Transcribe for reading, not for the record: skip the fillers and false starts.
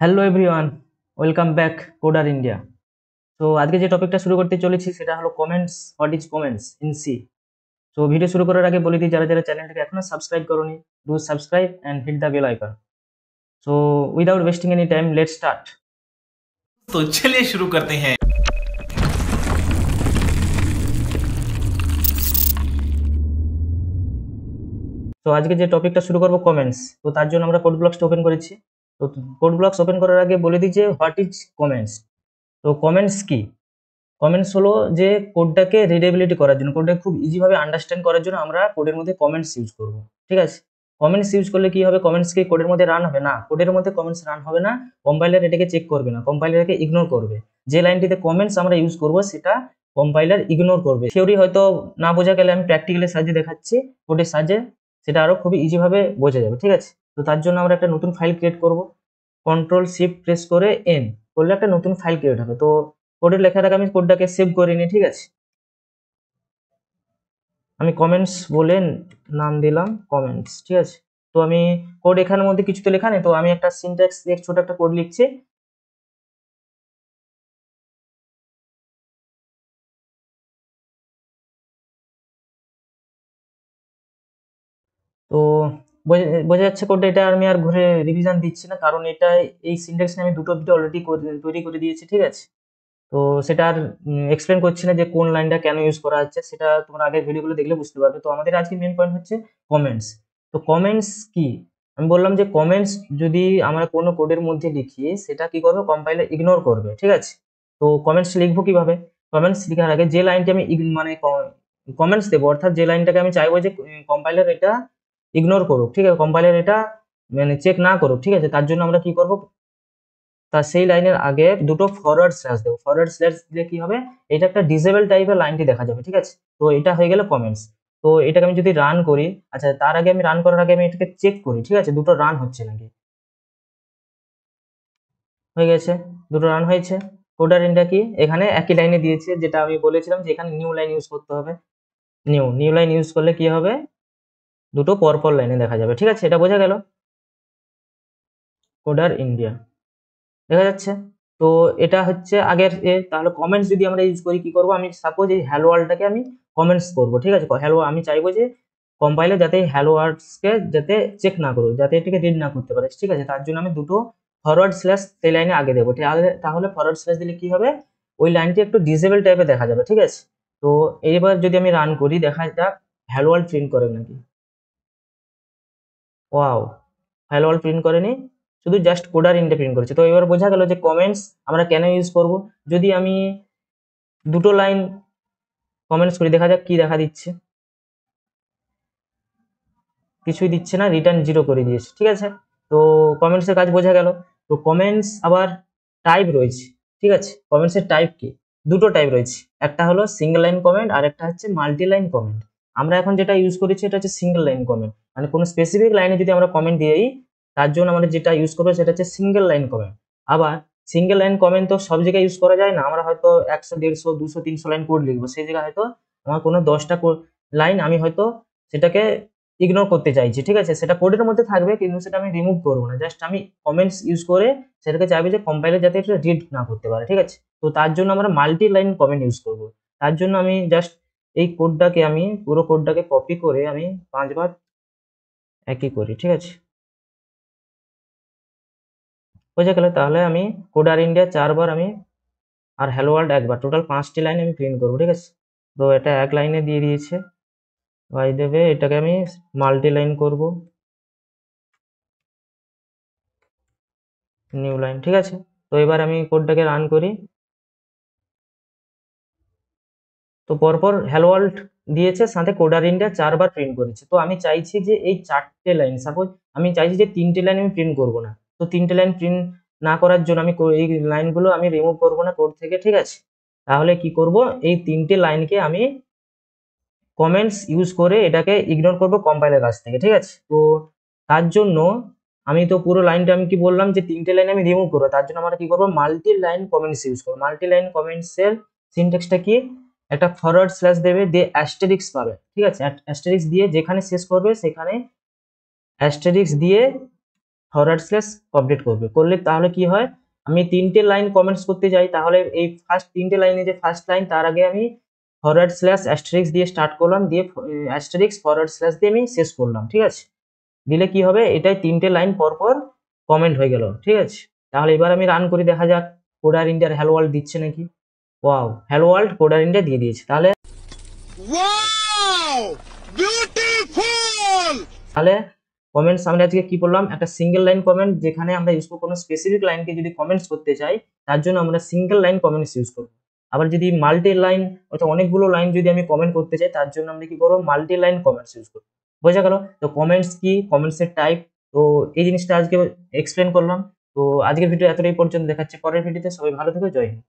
Hello everyone, welcome back Coder India. তো আজকে যে টপিকটা শুরু করতে চলেছি সেটা হলো comments. What is comments in C? তো ভিডিও শুরু করার আগে বলে দিই, যারা যারা চ্যানেলটাকে এখনো সাবস্ক্রাইব করোনি, do subscribe and hit the bell icon. So without wasting any time, let's start. तो चलिए शुरू करते हैं। তো আজকে যে টপিকটা শুরু করবো কমেন্টস, তো তার জন্য আমরা কোড ব্লকসটা ওপেন করেছি। তো কোড ব্লকস ওপেন করার আগে বলে দিই যে হোয়াট ইজ কমেন্টস। তো কমেন্টস কি? কমেন্টস হলো যে কোডটাকে রিডেবিলিটি করার জন্য, কোডটাকে খুব ইজিভাবে আন্ডারস্ট্যান্ড করার জন্য আমরা কোডের মধ্যে কমেন্টস ইউজ করব। ঠিক আছে? কমেন্টস ইউজ করলে কি হবে? কমেন্টস কি কোডের মধ্যে রান হবে না? কোডের মধ্যে কমেন্টস রান হবে না। কম্পাইলার এটাকে চেক করবে না, কম্পাইলার এটাকে ইগনোর করবে। যে লাইনটিতে কমেন্টস আমরা ইউজ করব সেটা কম্পাইলার ইগনোর করবে। থিওরি হয়তো না বোঝা গেলে আমি প্র্যাকটিক্যালের সাহায্যে দেখাচ্ছি, কোডের সাহায্যে সেটা আরো খুবই ইজিভাবে বোঝা যাবে। ঠিক আছে? তো তার জন্য আমরা একটা নতুন ফাইল ক্রিয়েট করব। কন্ট্রোল শিফট প্রেস করে এন করলে একটা নতুন ফাইল ক্রিয়েট হবে। তো কোডের লেখার আগে আমি কোডটাকে সেভ করে নিই। ঠিক আছে? আমি কমেন্টস বলে নাম দিলাম কমেন্টস। ঠিক আছে? তো আমি কোড এখানের মধ্যে কিছু তো লেখা নেই, তো আমি একটা সিনট্যাক্স দিয়ে ছোট একটা কোড লিখছি। তো বোঝা যাচ্ছে কোডটা, এটা আমি আর ঘুরে রিভিশন দিচ্ছি না, কারণ এটা এই সিনট্যাক্স আমি দুটো ভিডিও অলরেডি তৈরি করে দিয়েছি। ঠিক আছে? তো সেটা আর এক্সপ্লেন করছি না যে কোন লাইনটা কেন ইউজ করা হচ্ছে, সেটা তোমরা আগের ভিডিওগুলো দেখলে বুঝতে পারবে। তো আমাদের আজকে মেন পয়েন্ট হচ্ছে কমেন্টস। তো কমেন্টস কি? আমি বললাম যে কমেন্টস যদি আমরা কোনো কোডের মধ্যে লিখি সেটা কি করবে? কম্পাইলার ইগনোর করবে। ঠিক আছে? তো কমেন্টস লিখবো কিভাবে? কমেন্টস লেখার আগে যে লাইনটি আমি মানে কমেন্টস দেবো, অর্থাৎ যে লাইনটাকে আমি চাইবো যে কম্পাইলার এটা ইগনোর করুক, ঠিক আছে, কম্পাইলার এটা মানে চেক না করুক, ঠিক আছে, তার জন্য আমরা কি করব? তা সেই লাইনের আগে দুটো ফরওয়ার্ড স্ল্যাশ দেবো। ফরওয়ার্ড স্ল্যাশ দিলে কি হবে? এটা একটা ডিসেবল টাইপের লাইনটি দেখা যাবে। ঠিক আছে? তো এটা হয়ে গেল কমেন্টস। তো এটাকে আমি যদি রান করি, আচ্ছা তার আগে আমি রান করার আগে আমি এটাকে চেক করি। ঠিক আছে? দুটো রান হচ্ছে নাকি। হয়ে গেছে, দুটো রান হয়েছে। কোডার ইনটা কি এখানে একই লাইনে দিয়েছে, যেটা আমি বলেছিলাম যে এখানে নিউ লাইন ইউজ করতে হবে। নিউ লাইন ইউজ করলে কি হবে? দুটো পরপর লাইনে দেখা যাবে। ঠিক আছে? এটা বোঝা গেল। কোডার ইন্ডিয়া দেখা যাচ্ছে। তো এটা হচ্ছে আগের তাহলে কমেন্টস যদি আমরা ইউজ করি কি করব? আমি সাপোজ এই হ্যালো ওয়ার্ল্ডটাকে আমি কমেন্টস করব। ঠিক আছে? হ্যালো, আমি চাইবো যে কম্পাইলার যাতে হ্যালো ওয়ার্ডসকে যাতে চেক না করুক, যাতে এটাকে রিড না করতে পারে। ঠিক আছে? তার জন্য আমি দুটো ফরওয়ার্ড স্ল্যাশ সেই লাইনে আগে দেবো। তাহলে ফরওয়ার্ড স্ল্যাশ দিলে কি হবে? ওই লাইনটি একটু ডিসেবল টাইপের দেখা যাবে। ঠিক আছে? তো এইবার যদি আমি রান করি, দেখা যাক হ্যালো ওয়ার্ল্ড প্রিন্ট করে নাকি। ওয়াও, হ্যালো ওয়ার্ল্ড প্রিন্ট করেনি, শুধু জাস্ট কোডার ইনটা প্রিন্ট করেছে। তো এবার বোঝা গেল যে কমেন্টস আমরা কেন ইউজ করব। যদি আমি দুটো লাইন কমেন্টস করি, দেখা যাক কি দেখা দিচ্ছে। কিছুই দিচ্ছে না, রিটার্ন জিরো করে দিয়েছে। ঠিক আছে? তো কমেন্টসের কাজ বোঝা গেল। তো কমেন্টস আবার টাইপ রয়েছে। ঠিক আছে? কমেন্টসের টাইপ কি? দুটো টাইপ রয়েছে, একটা হলো সিঙ্গেল লাইন কমেন্ট আর একটা হচ্ছে মাল্টি লাইন কমেন্ট। আমরা এখন যেটা ইউজ করেছি এটা হচ্ছে সিঙ্গেল লাইন কমেন্ট, মানে কোনো স্পেসিফিক লাইনে যদি আমরা কমেন্ট দিই তার জন্য আমাদের যেটা ইউজ করবো সেটা হচ্ছে সিঙ্গেল লাইন কমেন্ট। আবার সিঙ্গেল লাইন কমেন্ট তো সব জায়গায় ইউজ করা যায় না, আমরা হয়তো 100 150 200 300 লাইন কোড লিখবো, সেই জায়গায় হয়তো আমার কোনো 10টা লাইন আমি হয়তো সেটাকে ইগনোর করতে চাইছি। ঠিক আছে? সেটা কোডের মধ্যে থাকবে কিন্তু সেটা আমি রিমুভ করবো না, জাস্ট আমি কমেন্টস ইউজ করে সেটাকে চাইবে যে কম্পাইলার যাতে এটা রিড না করতে পারে। ঠিক আছে? তো তার জন্য আমরা মাল্টি লাইন কমেন্ট ইউজ করব। তার জন্য আমি জাস্ট এই কোডটাকে আমি পুরো কোডটাকে কপি করে আমি 5বার একই করি। ঠিক আছে? বোঝা গেল। তাহলে আমি কোডার ইন্ডিয়া 4বার আমি আর হ্যালো ওয়ার্ল্ড একবার, টোটাল 5টি লাইন আমি প্রিন্ট করবো। ঠিক আছে? তো এটা এক লাইনে দিয়ে দিয়েছে, বাই দেবে। এটাকে আমি মাল্টি লাইন করব, নিউ লাইন। ঠিক আছে? তো এবার আমি কোডটাকে রান করি। তো পরপর হ্যালো ওয়ার্ল্ড দিয়েছে, সাথে কোডার ইন্ডিয়া 4বার প্রিন্ট করেছে। তো আমি চাইছি যে এই 4টে লাইন, সাপোজ আমি চাইছি যে 3টে লাইন আমি প্রিন্ট করব না। তো 3টে লাইন প্রিন্ট না করার জন্য আমি এই লাইনগুলো আমি রিমুভ করব না কোড থেকে। ঠিক আছে? তাহলে কি করব? এই 3টে লাইনকে আমি কমেন্টস ইউজ করে এটাকে ইগনোর করব কম্পাইলার কাছ থেকে। ঠিক আছে? তো তার জন্য আমি তো পুরো লাইনটা আমি কি বললাম যে 3টে লাইন আমি রিমুভ করবো, তার জন্য আমরা কি করবো? মাল্টি লাইন কমেন্টস ইউজ করবো। মাল্টি লাইন কমেন্টস এর সিনট্যাক্সটা কি? একটা ফরওয়ার্ড স্ল্যাশ দেবে, দিয়ে অ্যাস্টেরিক্স পাবে। ঠিক আছে? অ্যাস্টেরিক্স দিয়ে যেখানে শেষ করবে সেখানে অ্যাস্টেরিক্স দিয়ে ফরওয়ার্ড স্ল্যাশ কমপ্লিট করবে, করলে তাহলে কি হয়, আমি 3টে লাইন কমেন্টস করতে যাই, তাহলে এই ফার্স্ট 3টে লাইনে যে ফার্স্ট লাইন তার আগে আমি ফরওয়ার্ড স্ল্যাশ অ্যাস্টেরিক্স দিয়ে স্টার্ট করলাম, দিয়ে অ্যাস্টেরিক্স ফরওয়ার্ড স্ল্যাশ দিয়ে আমি শেষ করলাম, ঠিক আছে। দিলে কি হবে, এটাই 3টে লাইন পর পর কমেন্ট হয়ে গেল, ঠিক আছে। তাহলে এবার আমি রান করে দেখা যাক কোডার ইন্ডিয়ার হ্যালো ওয়ার্ল্ড দিচ্ছে নাকি। Wow, hello world coder India দিয়ে দিয়েছে। তাহলে তাহলে কমেন্টস আমরা আজকে কি করলাম, একটা সিঙ্গেল লাইন কমেন্ট, যেখানে আমরা ইউজ করব কোনো স্পেসিফিক লাইনকে যদি কমেন্টস করতে চাই, তার জন্য আমরা সিঙ্গেল লাইন কমেন্টস ইউজ করব। আবার যদি মাল্টি লাইন অর্থাৎ অনেকগুলো লাইন যদি আমি কমেন্ট করতে চাই, তার জন্য আমরা কি করব, মাল্টি লাইন কমেন্টস ইউজ করব। বোঝা গেল তো কমেন্টস কি, কমেন্টসের টাইপ। তো এই জিনিসটা আজকে এক্সপ্লেন করলাম। তো আজকের ভিডিও এতটাই পর্যন্ত, দেখাচ্ছে পরের ভিডিওতে। সবাই ভালো থেকো, জয় হিন্দ।